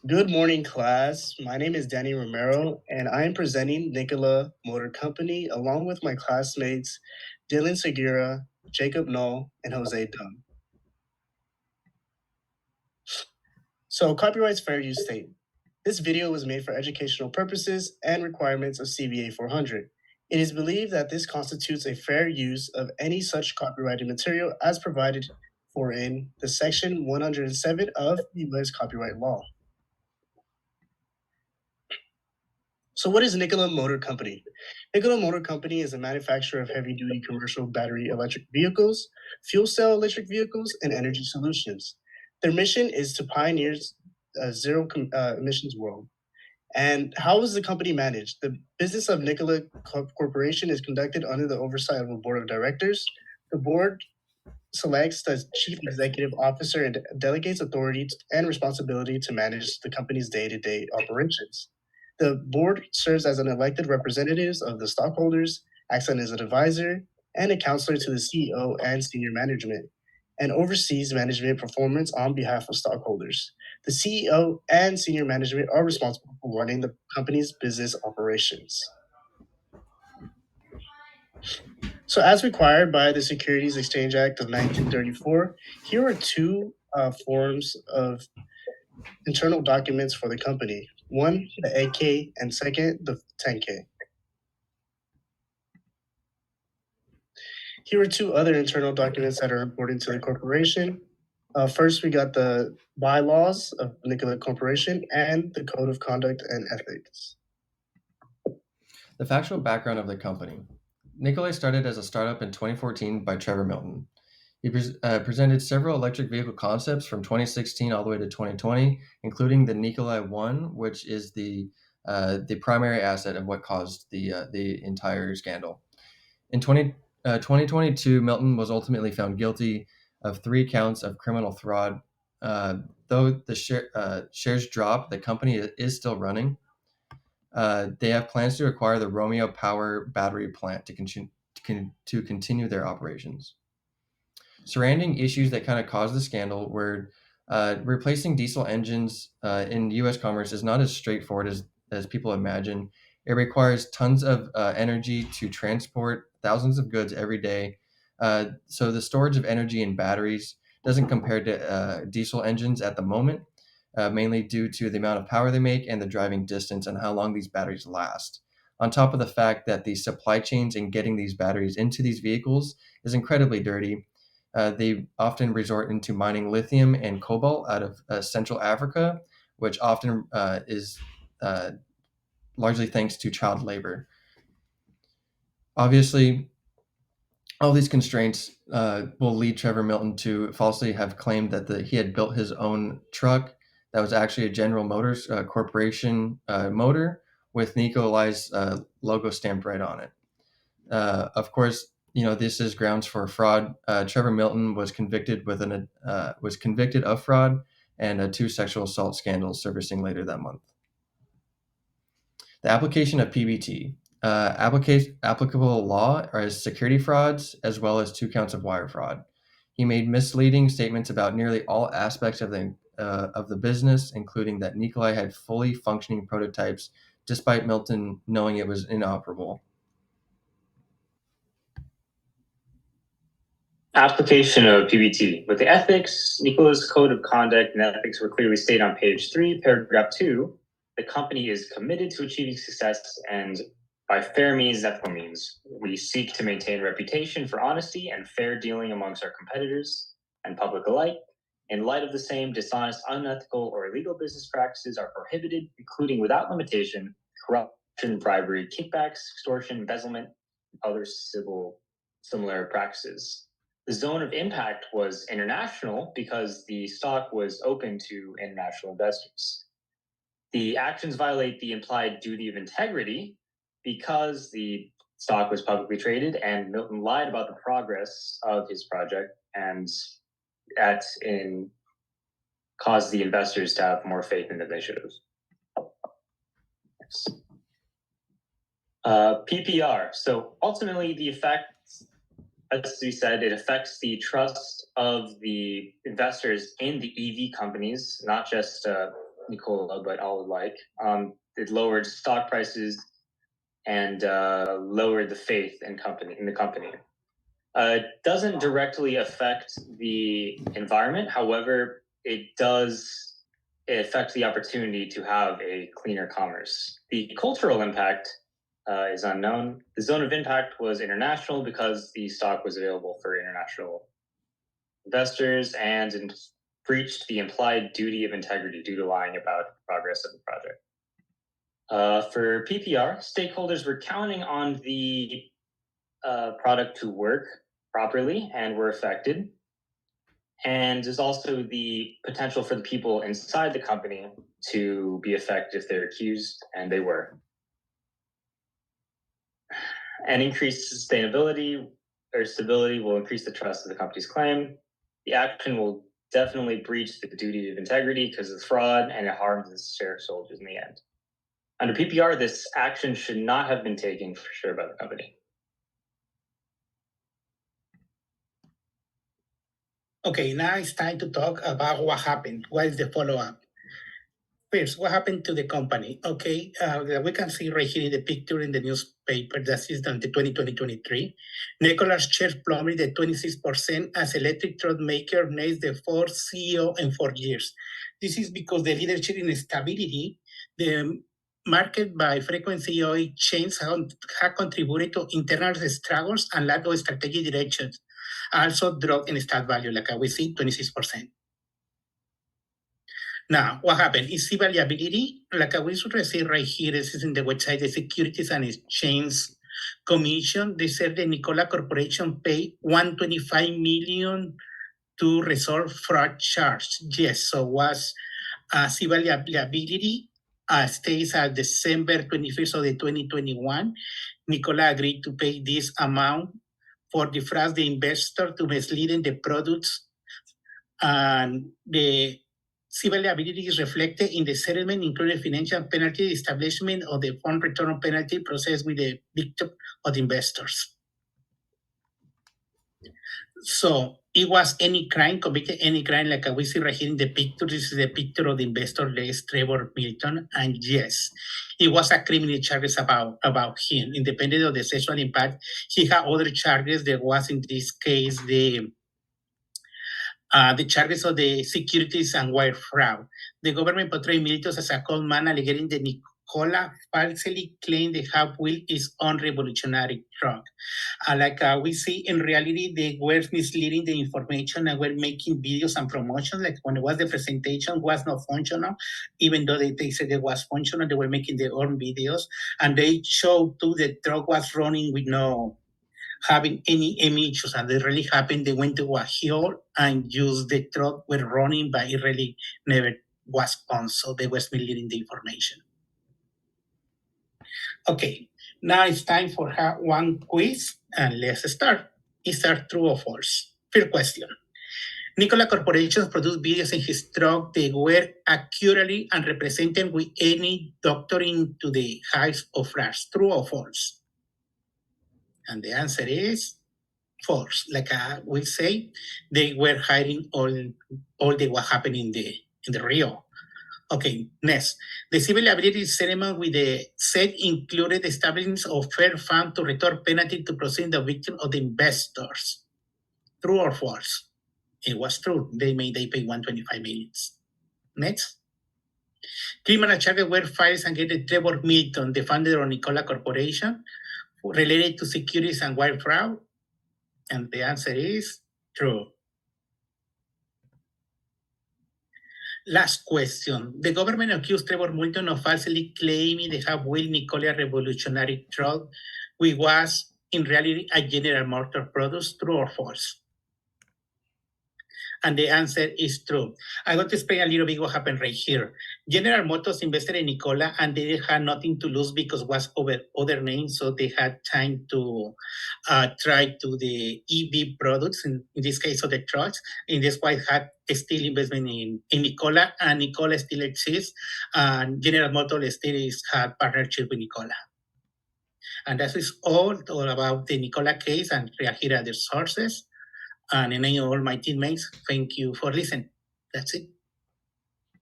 Good morning, class. My name is Danny Romero, and I am presenting Nikola Motor Company along with my classmates Dylan Segura, Jacob Knoll, and Jose Dunn. So, copyright's fair use statement. This video was made for educational purposes and requirements of CBA 400. It is believed that this constitutes a fair use of any such copyrighted material as provided for in the Section 107 of U.S. copyright law. So, what is Nikola Motor Company? Nikola Motor Company is a manufacturer of heavy duty commercial battery electric vehicles, fuel cell electric vehicles, and energy solutions. Their mission is to pioneer a emissions world. And how is the company managed? The business of Nikola Corporation is conducted under the oversight of a board of directors. The board selects the chief executive officer and delegates authority and responsibility to manage the company's day-to-day operations. The board serves as an elected representative of the stockholders, acts as an advisor, and a counselor to the CEO and senior management, and oversees management performance on behalf of stockholders. The CEO and senior management are responsible for running the company's business operations. So, as required by the Securities Exchange Act of 1934, here are two forms of internal documents for the company. One, the 8K, and second, the 10K. Here are two other internal documents that are important to the corporation. First, we got the bylaws of Nikola Corporation and the Code of Conduct and Ethics. The factual background of the company. Nikola started as a startup in 2014 by Trevor Milton. He presented several electric vehicle concepts from 2016 all the way to 2020, including the Nikola One, which is the primary asset of what caused the entire scandal. In 2022, Milton was ultimately found guilty of 3 counts of criminal fraud. Though the shares dropped, the company is still running. They have plans to acquire the Romeo Power battery plant to continue their operations. Surrounding issues that kind of caused the scandal were replacing diesel engines in U.S. commerce is not as straightforward as people imagine. It requires tons of energy to transport thousands of goods every day. So the storage of energy in batteries doesn't compare to diesel engines at the moment, mainly due to the amount of power they make and the driving distance and how long these batteries last. On top of the fact that the supply chains in getting these batteries into these vehicles is incredibly dirty. They often resort into mining lithium and cobalt out of Central Africa, which often is largely thanks to child labor. Obviously, all these constraints will lead Trevor Milton to falsely have claimed that he had built his own truck that was actually a General Motors Corporation motor with Nikola's logo stamped right on it. Of course, this is grounds for fraud. Trevor Milton was convicted of fraud and 2 sexual assault scandals surfacing later that month. The application of PBT. Applicable law are as security frauds as well as 2 counts of wire fraud. He made misleading statements about nearly all aspects of the business, including that Nikolai had fully functioning prototypes, despite Milton knowing it was inoperable. Application of PBT. With the ethics, Nikola's code of conduct and ethics were clearly stated on page 3, paragraph 2. The company is committed to achieving success, and by fair means, ethical means, we seek to maintain reputation for honesty and fair dealing amongst our competitors and public alike. In light of the same, dishonest, unethical, or illegal business practices are prohibited, including without limitation, corruption, bribery, kickbacks, extortion, embezzlement, and other similar practices. The zone of impact was international because the stock was open to international investors. The actions violate the implied duty of integrity because the stock was publicly traded and Milton lied about the progress of his project, and caused the investors to have more faith in than they should have. Yes. PPR. So ultimately, the effect, as we said, it affects the trust of the investors in the EV companies, not just Nikola, but all alike. It lowered stock prices and lowered the faith in the company. It doesn't directly affect the environment. However, it does affect the opportunity to have a cleaner commerce. The cultural impact is unknown. The zone of impact was international because the stock was available for international investors and breached the implied duty of integrity due to lying about progress of the project. For PPR, stakeholders were counting on the product to work properly and were affected. And there's also the potential for the people inside the company to be affected if they're accused, and they were. And increased sustainability or stability will increase the trust of the company's claim. The action will definitely breach the duty of integrity because it's fraud, and it harms the shareholders in the end. Under PPR, this action should not have been taken for sure by the company. Okay, now it's time to talk about what happened. What is the follow-up? First, what happened to the company? Okay, we can see right here in the picture in the newspaper that is on the 2023. Nikola's shares plummeted 26% as electric truck maker names the fourth CEO in 4 years. This is because the leadership instability, the market by frequency CEO change have contributed to internal struggles and lack of strategic direction. Also drop in stock value, like we see, 26%. Now, what happened? Is variability, like we should receive right here, this is in the website, the Securities and Exchange Commission. They said the Nikola Corporation paid $125 million to resolve fraud charge. Yes, so was variability stays at December 21st of the 2021. Nikola agreed to pay this amount for defraud the investor to misleading the products, and the civil liability is reflected in the settlement, including financial penalty, establishment of the fund return penalty process with the victim of the investors. So it was any crime, committed any crime, like we see right here in the picture. This is the picture of the investor, Les Trevor Milton, and yes, it was a criminal charges about him. Independent of the sexual impact, he had other charges. There was, in this case, the charges of the securities and wire fraud. The government portrayed Militos as a cold man, alleging that Nikola falsely claimed the Hub Wheel is unrevolutionary drug. We see, in reality, they were misleading the information and were making videos and promotions. Like when it was the presentation, was not functional, even though they said it was functional, they were making their own videos. And they showed too the drug was running with no having any issues, and it really happened. They went to a hill and used the truck were running, but it really never was on, so they was misleading the information. Okay, now it's time for one quiz, and let's start. Is that true or false? First question. Nikola Corporation produced videos in his truck. They were accurately and represented with any doctoring to the heights of flash. True or false? And the answer is false. Like we say, they were hiding all the what happened in the Rio. Okay, next. The civil liability settlement with the said included establishment of fair fund to return penalty to proceed the victim of the investors. True or false? It was true. They paid 125 million. Next. Criminal charges were filed against Trevor Milton, the founder of Nikola Corporation, related to securities and wire fraud. And the answer is true. Last question. The government accused Trevor Milton of falsely claiming the Hub Wheel Nikola revolutionary drug, which was in reality a General Motors product. True or false? And the answer is true. I want to explain a little bit what happened right here. General Motors invested in Nikola, and they had nothing to lose because it was over other names, so they had time to try to the EV products, in this case of the trucks. In this way, had still investment in Nikola, and Nikola still exists, and General Motors still had partnership with Nikola. And that is all about the Nikola case, and here are the sources. And in name of all my teammates, thank you for listening. That's it.